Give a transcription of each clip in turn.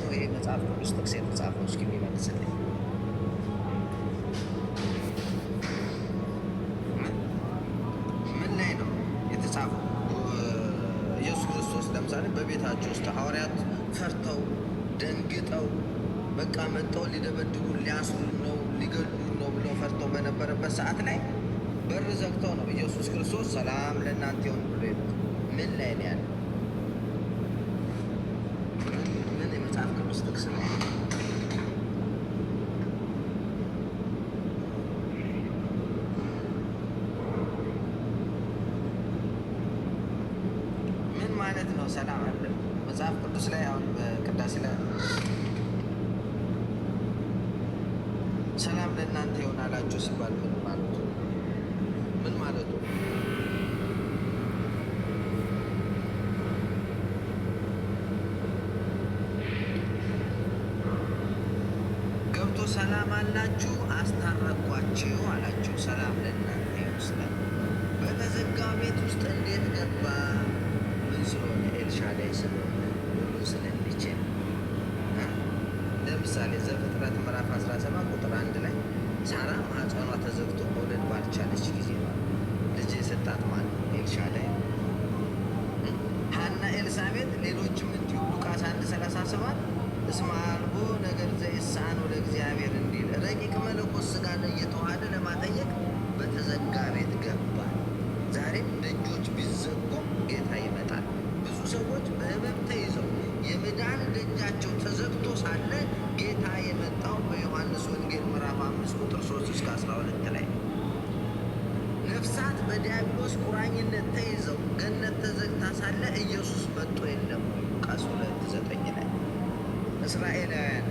ነው ይሄ መጽሐፍ ቅዱስ ጥቅስ የተጻፈው? እስኪ የሚመልስልኝ ምን ላይ ነው የተጻፈው? ኢየሱስ ክርስቶስ ለምሳሌ በቤታቸው ውስጥ ሐዋርያት ፈርተው ደንግጠው በቃ መጥተው ሊደበድቡ ሊያስሩን ነው ሊገሉን ነው ብለው ፈርተው በነበረበት ሰዓት ላይ በር ዘግተው ነው ኢየሱስ ክርስቶስ ሰላም ለእናንተ ይሁን ብሎ የመጣው። ምን ላይ ነው ያለው? ምን የመጽሐፍ ቅዱስ ጥቅስ ነው? ምን ማለት ነው ሰላም አለ መጽሐፍ ቅዱስ ላይ? አሁን በቅዳሴ ላይ ሰላም ለእናንተ ይሁን አላቸው ሲባል ምን ማለቱ? ምን ማለቱ? ገብቶ ሰላም አላችሁ አስታረቋችሁ አላቸው። ሰላም ለእናንተ ይሁን ስላል በተዘጋው ቤት ውስጥ እንዴት ገባ? ምን ስለሆነ? ኤልሻዳይ ስለሆነ ሁሉ ስለሚችል። ለምሳሌ ዘፍጥረት ምዕራፍ 17 ቁጥር 1 ላይ ሳራ ማኅፀኗ ተዘግቶ መውለድ ባልቻለች ጊዜ ነው ልጅ የሰጣት ማለት ነው ኤልሻዳይ። ሐና ኤልሳቤጥ፣ ሌሎችም እንዲሁ ሉቃስ 1:37 እስመ አልቦ ነገር ዘኢሳን ወደ እግዚአብሔር እንዲል ረቂቅ መለኮት ሥጋን እየተዋሃደ ለማጠየቅ በተዘጋ ቤት ገባ። ዛሬም ደጆች ቢዘጉም ጌታ ይመጣል። ብዙ ሰዎች በሕመም ተይዘው የመዳን ደጃቸው ተዘግቶ ሳለ ጌታ የመጣው በዮሐንስ ወንጌል ምዕራፍ 5 ቁጥር 3-12 ላይ ነፍሳት በዲያብሎስ ቁራኝነት ተይዘው ገነት ተዘግታ ሳለ ኢየሱስ መጥቶ የለም። ሉቃስ 2:9 ላይ እስራኤላውያን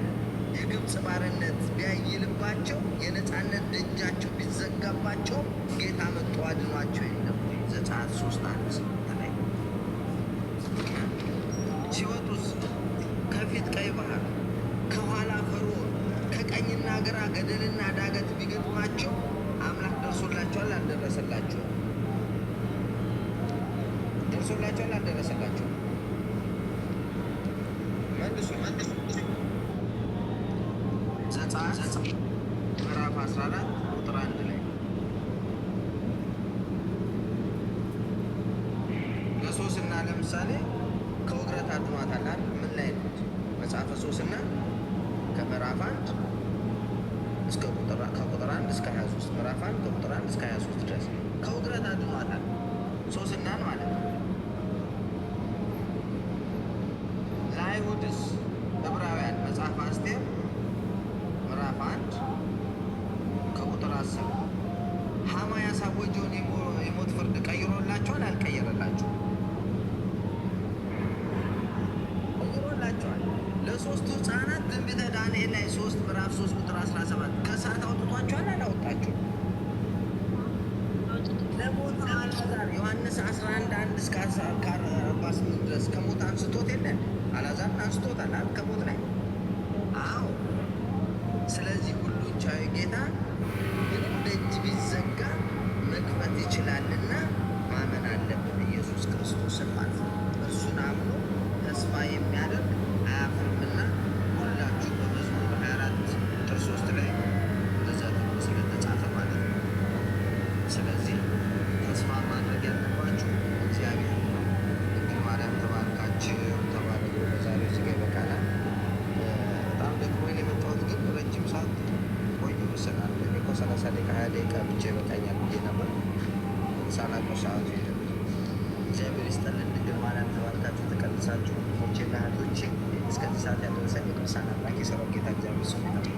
የግብፅ ባርነት ቢያይልባቸው የነፃነት ደጃቸው ቢዘጋባቸው ጌታ መጥቶ አድኗቸው የለም። ዘጸአት 3:1 ላይ ሲወጡስ ከፊት ቀይ ባህር ከኋላ ፈርዖን ከቀኝና ግራ ገደልና ዳገት ቢገጥማቸው አምላክ ደርሶላቸዋል? አልደረሰላቸውም? ደርሶላቸዋል? አልደረሰላቸውም? መልሱ። ዘጸአት ምዕራፍ 14 ቁጥር 1 ላይ ለሶስና ለምሳሌ ከውግረት አድኗታል። ምን ላይ ነው? መጽሐፈ ሶስና ከምዕራፍ 1 እስከ ከቁጥር 1 እስከ 23 ምዕራፍ 1 ከቁጥር 1 እስከ 23 ድረስ ከውግረት አድኗታል ሶስናን ማለት ነው። ለአይሁድስ ዕብራውያን መጽሐፍ አስቴር ምዕራፍ 1 ከቁጥር 10 ሐማ ያሳወጀውን የሞት ፍርድ ቀይሮላቸዋል? አልቀየረላቸውም? ቀይሮላቸዋል። ለሶስቱ ሕፃናት ትንቢተ ዳንኤል ላይ 3 ምዕራፍ 3 ቁጥር 17 ከእሳት አውጥቷቸዋል? አላወጣቸውም? ለሞት አልዓዛር ዮሐንስ 11:1 እስከ 48 ድረስ ከሞት አንስቶት የለን? አልዓዛርን አንስቶታል ከሞት ላይ። አዎ። ስለዚህ ሁሉን ቻይ ጌታ ምንም ደጅ ቢዘጋ መክፈት ይችላልና ማመን አለብን። ኢየሱስ ክርስቶስን ማለት ነው። እርሱን አምኖ ተስፋ የሚያደርግ አያፍርምና ሁላችሁ በመዝሙር 24 ቁጥር 3 ላይ በዛ ተብሎ ስለተጻፈ ማለት ነው። ስለዚህ ተስፋ ማድረግ ያለባችሁ እግዚአብሔር ነው። ድንግል ማርያም ተባርካችሁ ተባረኩ። በዛሬው እዚህ ጋ ይበቃናል። በጣም ደግሞ የመጣሁት ግን ረጅም ሰዓት ቆዩ መሰላል። እኔ እኮ 30 ደቂቃ 20 ደቂቃ ብቻ ይበቃኛል ብዬ ነበር። ሳላውቀው ሰዓቱ ሄደ። እግዚአብሔር ይስጥልን። ድንግል ማርያም ተባርካችሁ ተቀድሳችሁ ወንድሞቼና እህቶቼ እስከዚህ ሰዓት ያደረሰን የቅዱሳን አምላክ የሠራዊት ጌታ እግዚአብሔር ስሙ ይባረክ።